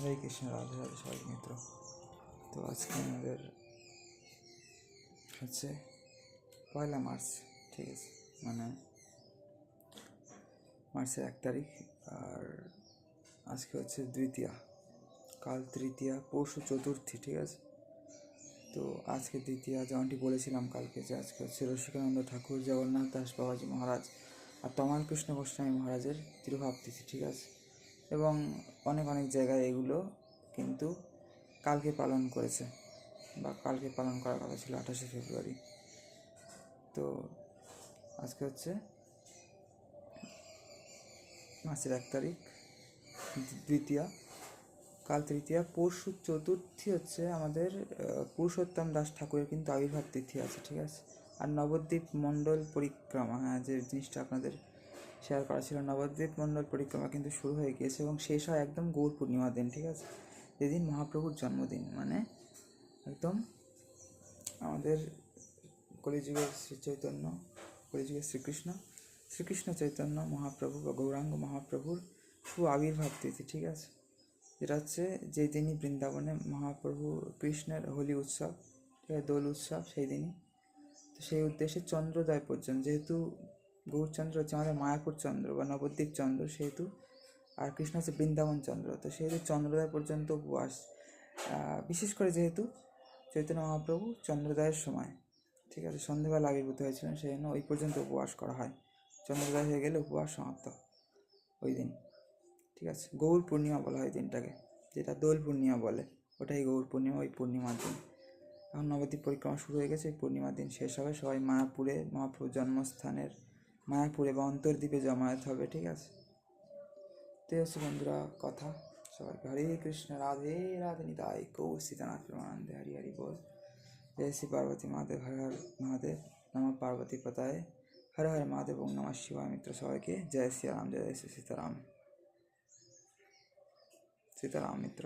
হরে কৃষ্ণ, রাধে রাধে সবাই মিত্র। তো আজকে আমাদের হচ্ছে 1 মার্চ, ঠিক আছে, মানে মার্চের 1 তারিখ। আর আজকে হচ্ছে দ্বিতীয়া, কাল তৃতীয়া, পরশু চতুর্থী, ঠিক আছে। তো আজকে দ্বিতীয়া, যেমনটি বলেছিলাম কালকে, যে আজকে হচ্ছে রসিকানন্দ ঠাকুর, জগন্নাথ দাস বাবাজি মহারাজ আর তমাল কৃষ্ণ গোস্বামী মহারাজের তিরোভাব তিথি, ঠিক আছে। এবং অনেক অনেক জায়গায় এগুলো কিন্তু কালকে পালন করেছে, বা কালকে পালন করার কথা ছিল 28শে ফেব্রুয়ারি। তো আজকে হচ্ছে মার্চের 1 তারিখ, দ্বিতীয়া, কাল তৃতীয়া, পরশু চতুর্থী হচ্ছে আমাদের পুরুষোত্তম দাস ঠাকুরের কিন্তু আবির্ভাব তিথি আছে, ঠিক আছে। আর নবদ্বীপ মণ্ডল পরিক্রমা, যে জিনিসটা আপনাদের শেয়ার করা ছিল, নবদ্বীপ মণ্ডল পরিক্রমা কিন্তু শুরু হয়ে গিয়েছে এবং শেষ হয় একদম গৌর পূর্ণিমার দিন, ঠিক আছে। যেদিন মহাপ্রভুর জন্মদিন, মানে একদম আমাদের কলিযুগের শ্রী চৈতন্য, কলিযুগের শ্রীকৃষ্ণ চৈতন্য মহাপ্রভু বা গৌরাঙ্গ মহাপ্রভুর শুভ আবির্ভাব তিথি, ঠিক আছে। যেটা হচ্ছে যেই দিনই বৃন্দাবনে মহাপ্রভু কৃষ্ণের হোলি উৎসব, ঠিক আছে, দোল উৎসব, সেই দিনই। তো সেই উদ্দেশ্যে চন্দ্রোদয় পর্যন্ত, যেহেতু গৌরচন্দ্র হচ্ছে আমাদের মায়াপুর চন্দ্র বা নবদ্বীপ চন্দ্র, সেহেতু, আর কৃষ্ণ হচ্ছে বৃন্দাবন চন্দ্র, তো সেহেতু চন্দ্রোদয় পর্যন্ত উপবাস, বিশেষ করে যেহেতু চৈতন্য মহাপ্রভু চন্দ্রোদয়ের সময়, ঠিক আছে, সন্ধ্যেবেলা আবির্ভূত হয়েছিলেন, সেই জন্য ওই পর্যন্ত উপবাস করা হয়। চন্দ্রোদয় হয়ে গেলে উপবাস সমাপ্ত ওই দিন, ঠিক আছে। গৌর পূর্ণিমা বলা হয় দিনটাকে, যেটা দোল পূর্ণিমা বলে, ওটাই গৌর পূর্ণিমা, ওই পূর্ণিমার দিন। এখন নবদ্বীপ পরিক্রমা শুরু হয়ে গেছে, এই পূর্ণিমার দিন শেষ হবে। সবাই মায়াপুরে, মহাপ্রভুর জন্মস্থানের মায়াপুরে বা অন্তর্দ্বীপে জমায়েত হবে, ঠিক আছে। তো হচ্ছে বন্ধুরা কথা, সবাইকে হরে কৃষ্ণ, রাধে রাধে, নিতাই গৌর সীতানাথ প্রেমানন্দে, হরি হরি বল। জয় শ্রী পার্বতী মহাদেব, হর হর মহাদেব, নমঃ পার্বতী পতায়, হর হর মহাদেব, ওম নমঃ শিবায়। মিত্র সবাইকে জয় শ্রী রাম, জয় শ্রী সীতারাম, সীতারাম মিত্র।